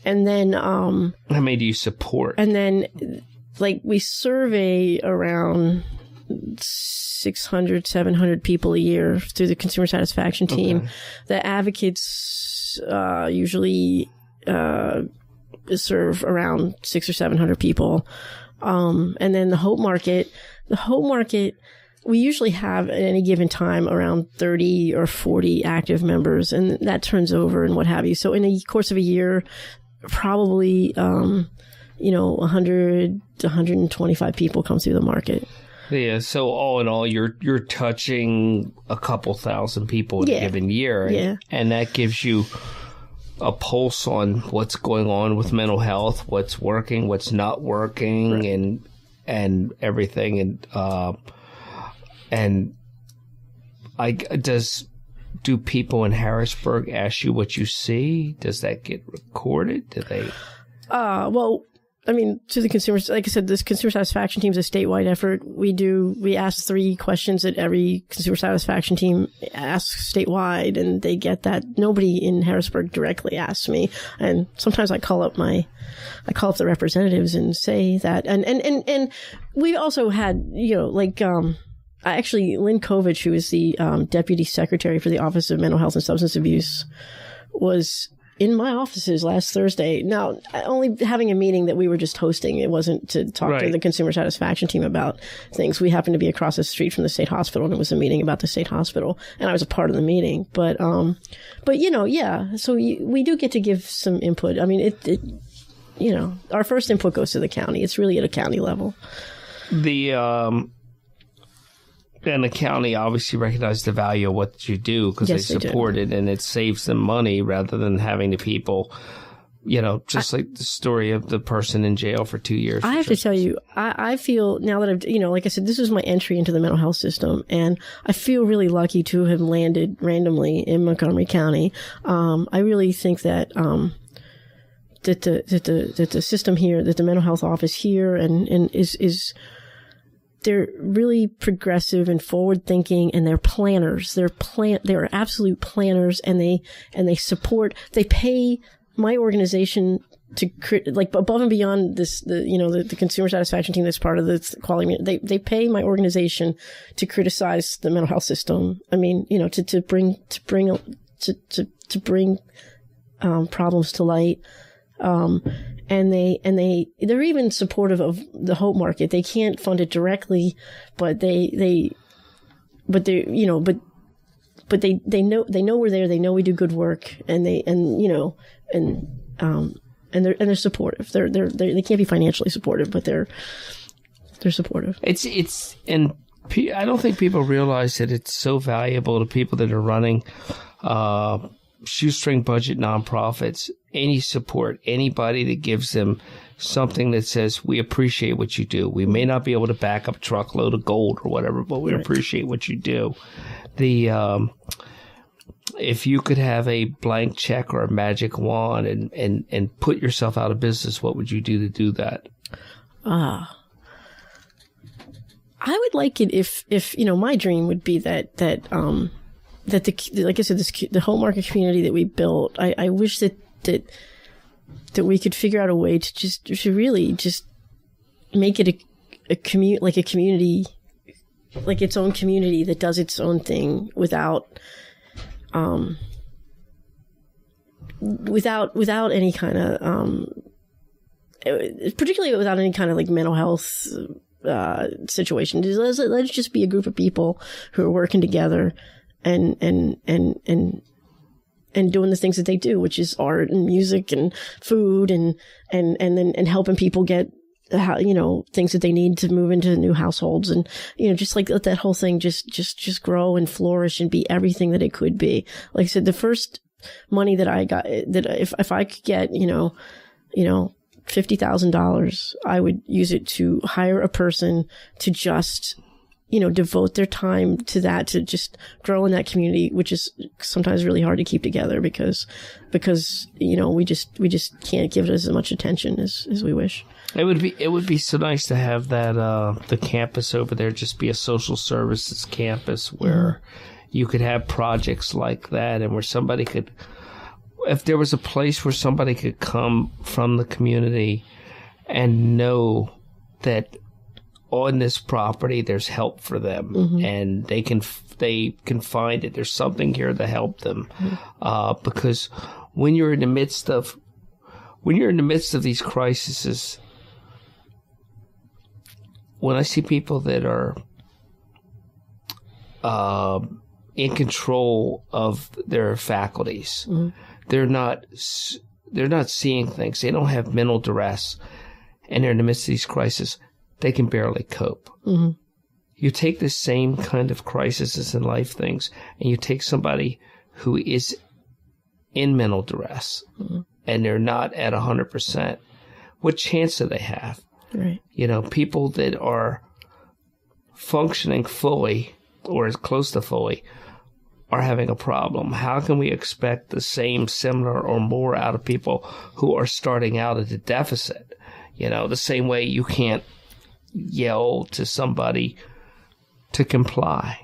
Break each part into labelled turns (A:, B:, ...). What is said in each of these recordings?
A: And then
B: how many do you support?
A: And then like we survey around 600, 700 people a year through the consumer satisfaction team. Okay. The advocates usually serve around 600 or 700 people. And then the Hope Market, we usually have at any given time around 30 or 40 active members, and that turns over and what have you. So in the course of a year, probably, 100 to 125 people come through the market.
B: Yeah, so all in all, you're touching a couple thousand people in a given year, and that gives you a pulse on what's going on with mental health, what's working, what's not working, right. and everything. Do people in Harrisburg ask you what you see? Does that get recorded? Do they?
A: Well, I mean, to the consumers, like I said, this consumer satisfaction team is a statewide effort. We ask 3 questions that every consumer satisfaction team asks statewide, and they get that. Nobody in Harrisburg directly asks me. And sometimes I call up the representatives and say that. And we also had, Lynn Kovich, who is the deputy secretary for the Office of Mental Health and Substance Abuse, was in my offices last Thursday. Now, only having a meeting that we were just hosting. It wasn't to talk to the consumer satisfaction team about things. We happened to be across the street from the state hospital, and it was a meeting about the state hospital, and I was a part of the meeting. But so we do get to give some input. I mean, our first input goes to the county. It's really at a county level.
B: And the county obviously recognizes the value of what you do because they support it, and it saves them money rather than having the people, just like the story of the person in jail for 2 years.
A: I have to tell you, I feel now that I've, like I said, this is my entry into the mental health system, and I feel really lucky to have landed randomly in Montgomery County. I really think that that the system here, that the mental health office here, and is. They're really progressive and forward thinking, and they're planners. They're absolute planners, and they pay my organization to above and beyond this, the consumer satisfaction team that's part of the quality. They pay my organization to criticize the mental health system. I mean, to bring problems to light. And they're even supportive of the Hope Market. They can't fund it directly, but they know we're there. They know we do good work, and they're supportive. They can't be financially supportive, but they're supportive.
B: And I don't think people realize that it's so valuable to people that are running shoestring budget nonprofits. Any support, anybody that gives them something that says, we appreciate what you do. We may not be able to back up a truckload of gold or whatever, but we appreciate what you do. If you could have a blank check or a magic wand and put yourself out of business, what would you do to do that?
A: I would like it if my dream would be that like I said, the Hope Market community that we built, I wish that we could figure out a way to really just make it a community, like its own community that does its own thing without any kind of, particularly without any kind of like mental health situation. Let's just be a group of people who are working together and doing the things that they do, which is art and music and food and helping people get things that they need to move into new households, and just like let that whole thing just grow and flourish and be everything that it could be. Like I said, the first money that I got, that if I could get $50,000, I would use it to hire a person to just devote their time to that, to just grow in that community, which is sometimes really hard to keep together because we just can't give it as much attention as we wish.
B: It would be so nice to have that the campus over there just be a social services campus where you could have projects like that, and where somebody could, if there was a place where somebody could come from the community and know that on this property there's help for them, mm-hmm. and they can find it. There's something here to help them, mm-hmm. Because when you're in the midst of these crises, when I see people that are in control of their faculties, mm-hmm. they're not seeing things. They don't have mental duress, and they're in the midst of these crises. They can barely cope. Mm-hmm. You take the same kind of crises in life things, and you take somebody who is in mental duress, mm-hmm. and they're not at 100%. What chance do they have? Right. People that are functioning fully or as close to fully are having a problem. How can we expect the same, similar, or more out of people who are starting out at a deficit? The same way you can't yell to somebody to comply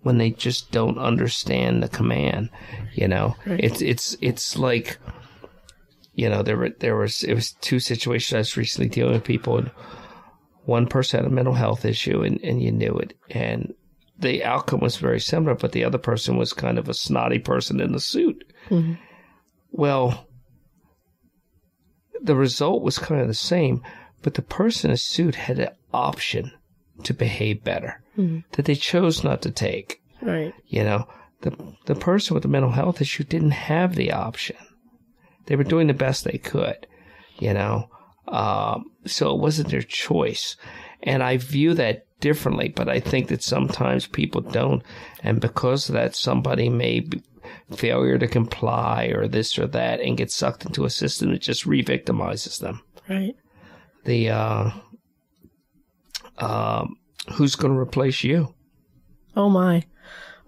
B: when they just don't understand the command. Right. It's like, it was two situations I was recently dealing with people, and one person had a mental health issue, and you knew it, and the outcome was very similar, but the other person was kind of a snotty person in the suit. Mm-hmm. Well, the result was kind of the same, but the person in the suit had an option to behave better, mm-hmm. that they chose not to take. Right. The person with the mental health issue didn't have the option. They were doing the best they could, so it wasn't their choice. And I view that differently, but I think that sometimes people don't. And because of that, somebody may be failure to comply or this or that and get sucked into a system that just re-victimizes them. Right. Who's going to replace you? Oh, my.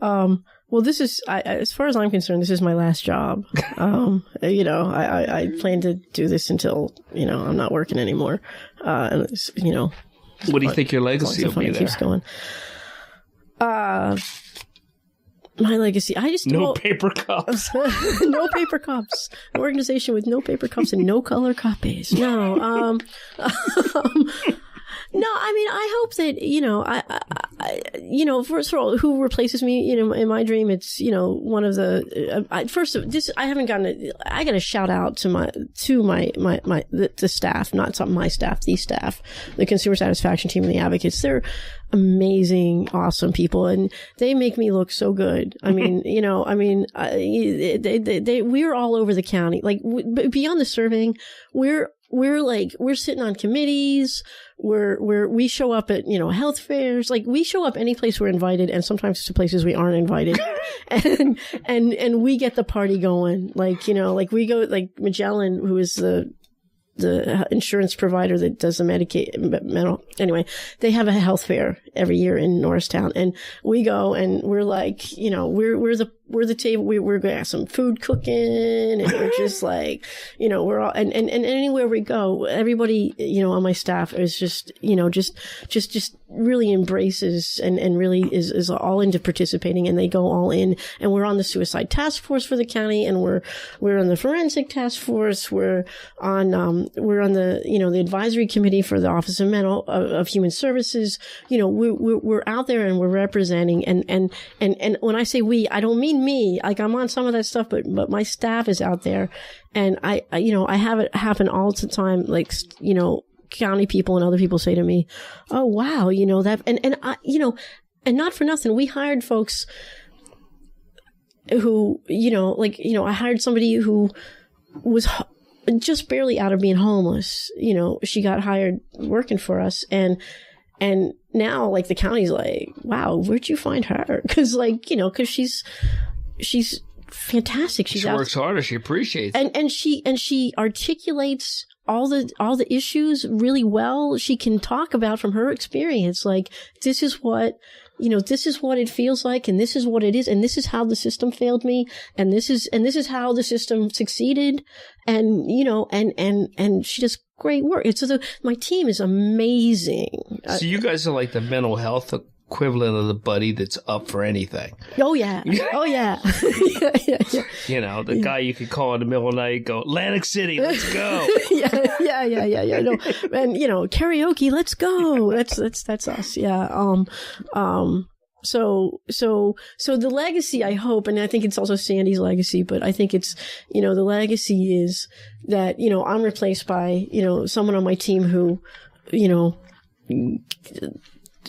B: Well, this is, as far as I'm concerned, this is my last job. I plan to do this until, I'm not working anymore. And what do you think your legacy will be there? Keeps going. My legacy, no paper cups. No paper cups. An organization with no paper cups and no color copies. No. No, I hope that, first of all, who replaces me, in my dream, it's, one of the, I got to shout out to the staff, not my staff, the staff, the consumer satisfaction team and the advocates. They're amazing, awesome people, and they make me look so good. We're all over the county, like beyond the surveying, we're sitting on committees, we show up at, health fairs, like we show up any place we're invited, and sometimes to places we aren't invited. and we get the party going. Like we go, like Magellan, who is the insurance provider that does the anyway, they have a health fair every year in Norristown, and we go, and we're like, we're the table, we're going to have some food cooking, and we're just like, we're all, and anywhere we go, everybody, on my staff is just really embraces and really is all into participating, and they go all in, and we're on the suicide task force for the county, and we're on the forensic task force, we're on the, the advisory committee for the Office of Human Services, we're out there and we're representing, and when I say we, I don't mean me, like I'm on some of that stuff, but my staff is out there, and I have it happen all the time, like, county people and other people say to me, oh, wow, that, and I, and not for nothing, we hired folks who, I hired somebody who was just barely out of being homeless. She got hired working for us, and now, like, the county's like, wow, where'd you find her? Cause she's fantastic. She works harder. She appreciates it. And she articulates all the issues really well. She can talk about from her experience, like, this is what it feels like, and this is what it is, and this is how the system failed me, and this is how the system succeeded, and and she does great work. My team is amazing. So you guys are like the mental health equivalent of the buddy that's up for anything.
A: Oh, yeah. Oh, yeah. Yeah.
B: You know, the guy you could call in the middle of the night, go, Atlantic City, let's go.
A: Yeah. No, and, you know, karaoke, let's go. That's us. Yeah. So the legacy, I hope, and I think it's also Sandy's legacy, but I think it's, you know, the legacy is that, you know, I'm replaced by, you know, someone on my team who, you know,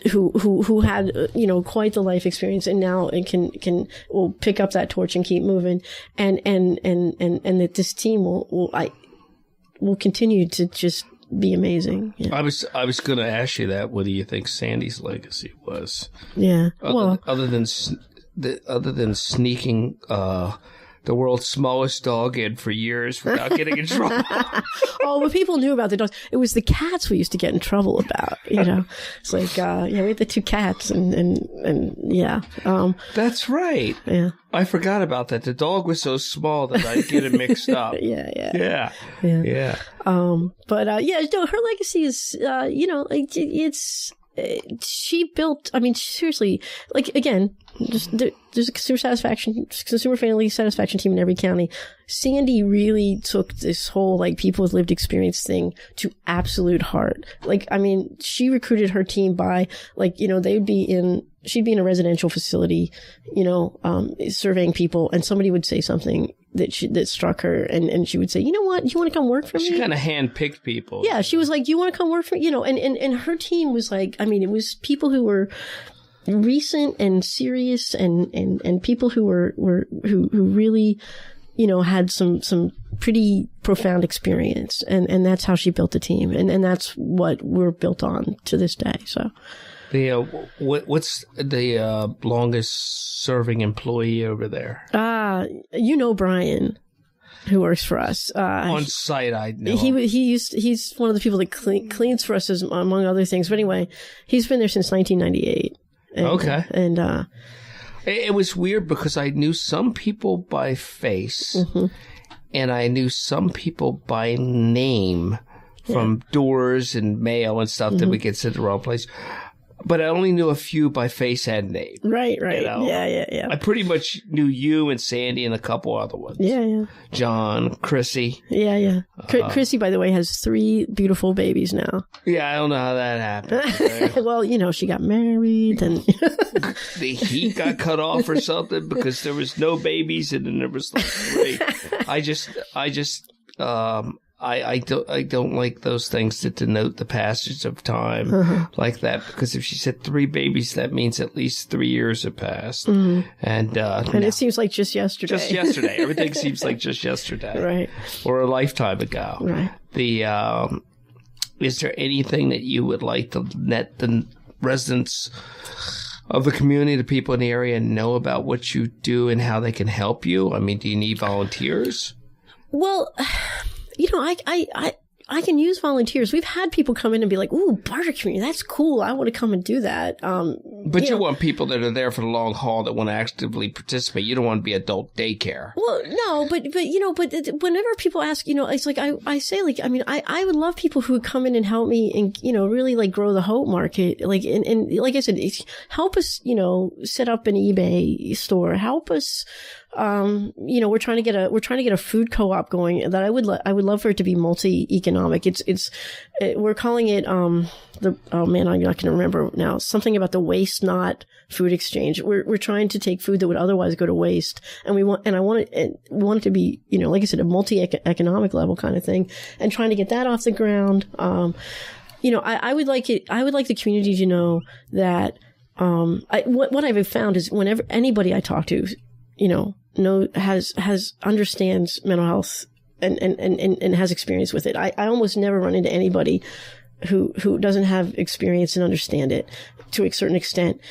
A: who had, you know, quite the life experience, and now it will pick up that torch and keep moving, and that this team will continue to just be amazing. Yeah.
B: I was going to ask you that. What do you think Sandy's legacy was?
A: Yeah.
B: Other than sneaking the world's smallest dog in for years without getting in trouble.
A: Oh, well, people knew about the dogs. It was the cats we used to get in trouble about, you know. It's like, we had the 2 cats and yeah.
B: That's right.
A: Yeah.
B: I forgot about that. The dog was so small that I'd get it mixed up.
A: Yeah. But no, her legacy is, you know, it's, she built, I mean, seriously, like, again, just there's a consumer family satisfaction team in every county. Sandy really took this whole, like, people with lived experience thing to absolute heart. Like, I mean, she recruited her team by, like, you know, she'd be in a residential facility, you know, surveying people, and somebody would say something that struck her, and she would say, you know what, you want to come work for me?
B: She kind of handpicked people.
A: Yeah, she was like, do you want to come work for me? You know, and her team was like, I mean, it was people who were recent and serious, and people who who really, you know, had some pretty profound experience, and that's how she built the team, and that's what we're built on to this day. So.
B: What's the longest serving employee over there?
A: You know Brian, who works for us
B: on site. I know
A: he's one of the people that cleans for us, among other things. But anyway, he's been there since 1998.
B: Okay,
A: and
B: it was weird because I knew some people by face,
A: mm-hmm.
B: and I knew some people by name from doors and mail and stuff that would get sent to the wrong place. But I only knew a few by face and name.
A: Right.
B: You know?
A: Yeah.
B: I pretty much knew you and Sandy and a couple other ones.
A: Yeah.
B: John, Chrissy.
A: Yeah. Chrissy, by the way, has 3 beautiful babies now.
B: Yeah, I don't know how that happened.
A: Well, you know, she got married and...
B: the heat got cut off or something because there was no babies and then there was like 3. I don't like those things that denote the passage of time like that, because if she said 3 babies, that means at least 3 years have passed.
A: Mm-hmm.
B: And
A: it seems like just yesterday.
B: Just yesterday. Everything seems like just yesterday.
A: Right.
B: Or a lifetime ago.
A: Right.
B: Is there anything that you would like to let the residents of the community, the people in the area, know about what you do and how they can help you? I mean, do you need volunteers?
A: Well, you know, I can use volunteers. We've had people come in and be like, "Ooh, barter community, that's cool. I want to come and do that."
B: But you want people that are there for the long haul that want to actively participate. You don't want to be adult daycare.
A: Well, no, but you know, but whenever people ask, you know, it's like I say, like, I mean, I would love people who would come in and help me and, you know, really like grow the Hope Market. Like, and like I said, help us, you know, set up an eBay store. Help us. You know, we're trying to get a food co-op going that I would love for it to be multi-economic. We're calling it, oh man, I'm not going to remember now, something about the waste not food exchange. We're trying to take food that would otherwise go to waste. And we want it to be, you know, like I said, a multi-economic level kind of thing, and trying to get that off the ground. You know, I would like the community to know that, what I've found is whenever anybody I talk to, you know, understands mental health and has experience with it. I almost never run into anybody who doesn't have experience and understand it to a certain extent.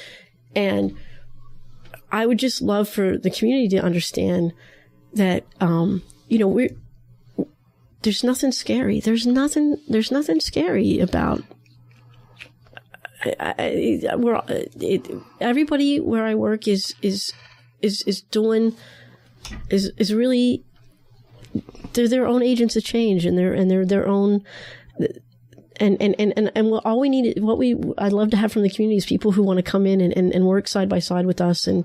A: And I would just love for the community to understand that, you know, there's nothing scary. There's nothing scary about, everybody where I work is really, they're their own agents of change, and they're their own, what all we need, I'd love to have from the community is people who want to come in and work side by side with us and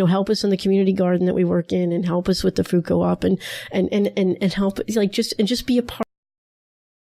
A: help us in the community garden that we work in and help us with the food co-op and help just be a part